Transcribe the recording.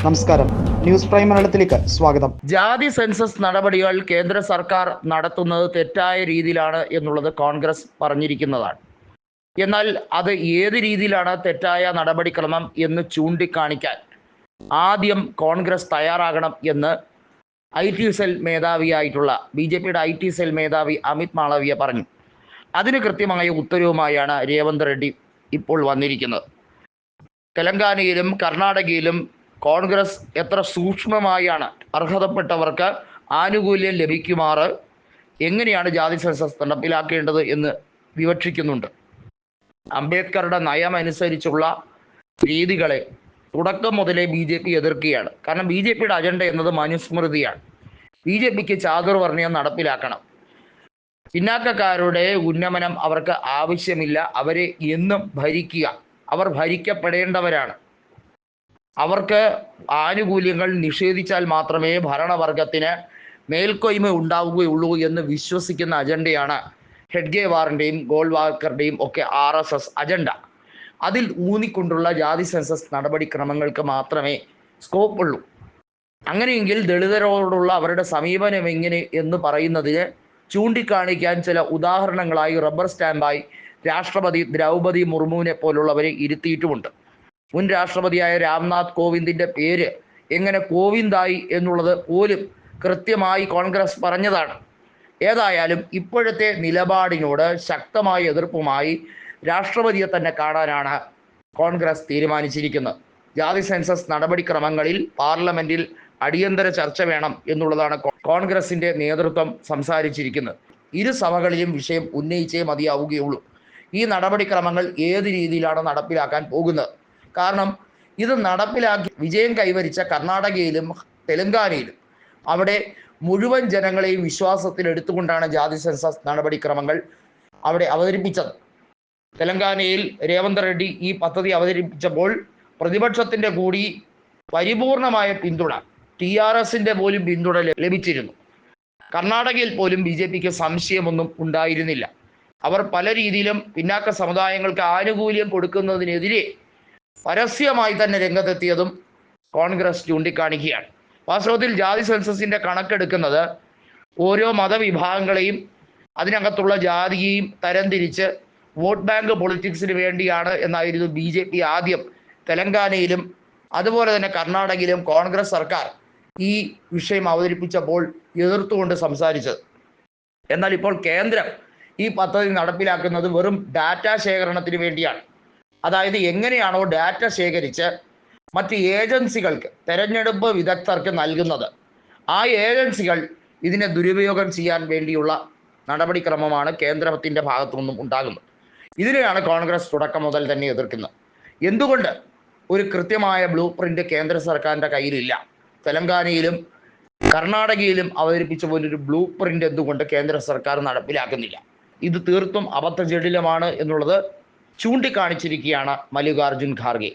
നമസ്കാരം, news prime മലയാളത്തിലേക്ക് സ്വാഗതം. ജാതി സെൻസസ് നടപടികൾ കേന്ദ്ര സർക്കാർ നടത്തുന്നത് തെറ്റായ രീതിയിലാണ് എന്നുള്ളത് കോൺഗ്രസ് പറഞ്ഞിരിക്കുന്നതാണ്. എന്നാൽ അത് ഏത് രീതിയിലാണ് തെറ്റായ നടപടിക്രമം എന്ന് ചൂണ്ടിക്കാണിക്കാൻ ആദ്യം കോൺഗ്രസ് തയ്യാറാകണം എന്ന് IT സെൽ മേധാവിയായിട്ടുള്ള BJPയുടെ IT സെൽ മേധാവി അമിത് മാളവിയ പറഞ്ഞു. അതിന് കൃത്യമായ ഉത്തരവുമായാണ് രേവന്ത് റെഡ്ഡി ഇപ്പോൾ വന്നിരിക്കുന്നത്. തെലങ്കാനയിലും കർണാടകയിലും കോൺഗ്രസ് എത്ര സൂക്ഷ്മമായാണ് അർഹതപ്പെട്ടവർക്ക് ആനുകൂല്യം ലഭിക്കുമാറ് എങ്ങനെയാണ് ജാതി സെൻസസ് നടപ്പിലാക്കേണ്ടത് എന്ന് വിവക്ഷിക്കുന്നുണ്ട്. അംബേദ്കറുടെ നയമനുസരിച്ചുള്ള രീതികളെ തുടക്കം മുതലേ BJP എതിർക്കുകയാണ്. കാരണം BJPയുടെ അജണ്ട എന്നത് മനുസ്മൃതിയാണ്. BJPക്ക് ചാതുർവർണ്ണയം നടപ്പിലാക്കണം. പിന്നാക്കക്കാരുടെ ഉന്നമനം അവർക്ക് ആവശ്യമില്ല. അവരെ എന്നും ഭരിക്കുക. അവർ ഭരിക്കപ്പെടേണ്ടവരാണ്. അവർക്ക് ആനുകൂല്യങ്ങൾ നിഷേധിച്ചാൽ മാത്രമേ ഭരണവർഗത്തിന് മേൽക്കൊയ്മ ഉണ്ടാവുകയുള്ളൂ എന്ന് വിശ്വസിക്കുന്ന അജണ്ടയാണ് ഹെഡ്ഗേവാറിൻ്റെയും ഗോൾവാൾക്കറുടെയും ഒക്കെ RSS അജണ്ട. അതിൽ ഊന്നിക്കൊണ്ടുള്ള ജാതി സെൻസസ് നടപടിക്രമങ്ങൾക്ക് മാത്രമേ സ്കോപ്പ് ഉള്ളൂ. അങ്ങനെയെങ്കിൽ ദളിതരോടുള്ള അവരുടെ സമീപനം എങ്ങനെ എന്ന് പറയുന്നതിന് ചൂണ്ടിക്കാണിക്കാൻ ചില ഉദാഹരണങ്ങളായി റബ്ബർ സ്റ്റാമ്പായി രാഷ്ട്രപതി ദ്രൗപദി മുർമുവിനെ പോലുള്ളവരെ ഇരുത്തിയിട്ടുമുണ്ട്. മുൻ രാഷ്ട്രപതിയായ രാംനാഥ് കോവിന്ദിൻ്റെ പേര് എങ്ങനെ കോവിന്ദായി എന്നുള്ളത് പോലും കൃത്യമായി കോൺഗ്രസ് പറഞ്ഞതാണ്. ഏതായാലും ഇപ്പോഴത്തെ നിലപാടിനോട് ശക്തമായ എതിർപ്പുമായി രാഷ്ട്രപതിയെ തന്നെ കാണാനാണ് കോൺഗ്രസ് തീരുമാനിച്ചിരിക്കുന്നത്. ജാതി സെൻസസ് നടപടിക്രമങ്ങളിൽ പാർലമെന്റിൽ അടിയന്തര ചർച്ച വേണം എന്നുള്ളതാണ് കോൺഗ്രസിൻ്റെ നേതൃത്വം സംസാരിച്ചിരിക്കുന്നത്. ഇരു സഭകളിലും വിഷയം ഉന്നയിച്ചേ മതിയാവുകയുള്ളൂ. ഈ നടപടിക്രമങ്ങൾ ഏത് രീതിയിലാണ് നടപ്പിലാക്കാൻ പോകുന്നത്? കാരണം ഇത് നടപ്പിലാക്കി വിജയം കൈവരിച്ച കർണാടകയിലും തെലങ്കാനയിലും അവിടെ മുഴുവൻ ജനങ്ങളെയും വിശ്വാസത്തിൽ എടുത്തുകൊണ്ടാണ് ജാതി സെൻസസ് നടപടിക്രമങ്ങൾ അവിടെ അവതരിപ്പിച്ചത്. തെലങ്കാനയിൽ രേവന്ത് റെഡ്ഡി ഈ പദ്ധതി അവതരിപ്പിച്ചപ്പോൾ പ്രതിപക്ഷത്തിൻ്റെ കൂടി പരിപൂർണമായ പിന്തുണ, TRSൻ്റെ പോലും പിന്തുണ ലഭിച്ചിരുന്നു. കർണാടകയിൽ പോലും BJPക്ക് സംശയമൊന്നും ഉണ്ടായിരുന്നില്ല. അവർ പല രീതിയിലും പിന്നാക്ക സമുദായങ്ങൾക്ക് ആനുകൂല്യം കൊടുക്കുന്നതിനെതിരെ പരസ്യമായി തന്നെ രംഗത്തെത്തിയതും കോൺഗ്രസ് ചൂണ്ടിക്കാണിക്കുകയാണ്. വാസ്തവത്തിൽ ജാതി സെൻസസിൻ്റെ കണക്കെടുക്കുന്നത് ഓരോ മതവിഭാഗങ്ങളെയും അതിനകത്തുള്ള ജാതിയെയും തരംതിരിച്ച് വോട്ട് ബാങ്ക് പൊളിറ്റിക്സിന് വേണ്ടിയാണ് എന്നായിരുന്നു BJP ആദ്യം തെലങ്കാനയിലും അതുപോലെ തന്നെ കർണാടകയിലും കോൺഗ്രസ് സർക്കാർ ഈ വിഷയം അവതരിപ്പിച്ചപ്പോൾ എതിർത്തുകൊണ്ട് സംസാരിച്ചത്. എന്നാൽ ഇപ്പോൾ കേന്ദ്രം ഈ പദ്ധതി നടപ്പിലാക്കുന്നത് വെറും ഡാറ്റ ശേഖരണത്തിന് വേണ്ടിയാണ്. അതായത് എങ്ങനെയാണോ ഡാറ്റ ശേഖരിച്ച് മറ്റ് ഏജൻസികൾക്ക്, തെരഞ്ഞെടുപ്പ് വിദഗ്ധർക്ക് നൽകുന്നത്, ആ ഏജൻസികൾ ഇതിനെ ദുരുപയോഗം ചെയ്യാൻ വേണ്ടിയുള്ള നടപടിക്രമമാണ് കേന്ദ്രത്തിൻ്റെ ഭാഗത്തു നിന്നും ഉണ്ടാകുന്നത്. ഇതിനെയാണ് കോൺഗ്രസ് തുടക്കം മുതൽ തന്നെ എതിർക്കുന്നത്. എന്തുകൊണ്ട് ഒരു കൃത്യമായ ബ്ലൂ പ്രിൻ്റ് കേന്ദ്ര സർക്കാരിൻ്റെ കയ്യിലില്ല? തെലങ്കാനയിലും കർണാടകയിലും അവതരിപ്പിച്ച പോലൊരു ബ്ലൂ പ്രിൻ്റ് എന്തുകൊണ്ട് കേന്ദ്ര സർക്കാർ നടപ്പിലാക്കുന്നില്ല? ഇത് തീർത്തും അബദ്ധജടിലമാണ് എന്നുള്ളത് ചൂണ്ടിക്കാണിച്ചിരിക്കുകയാണ് മല്ലികാർജുൻ ഖാർഗെ.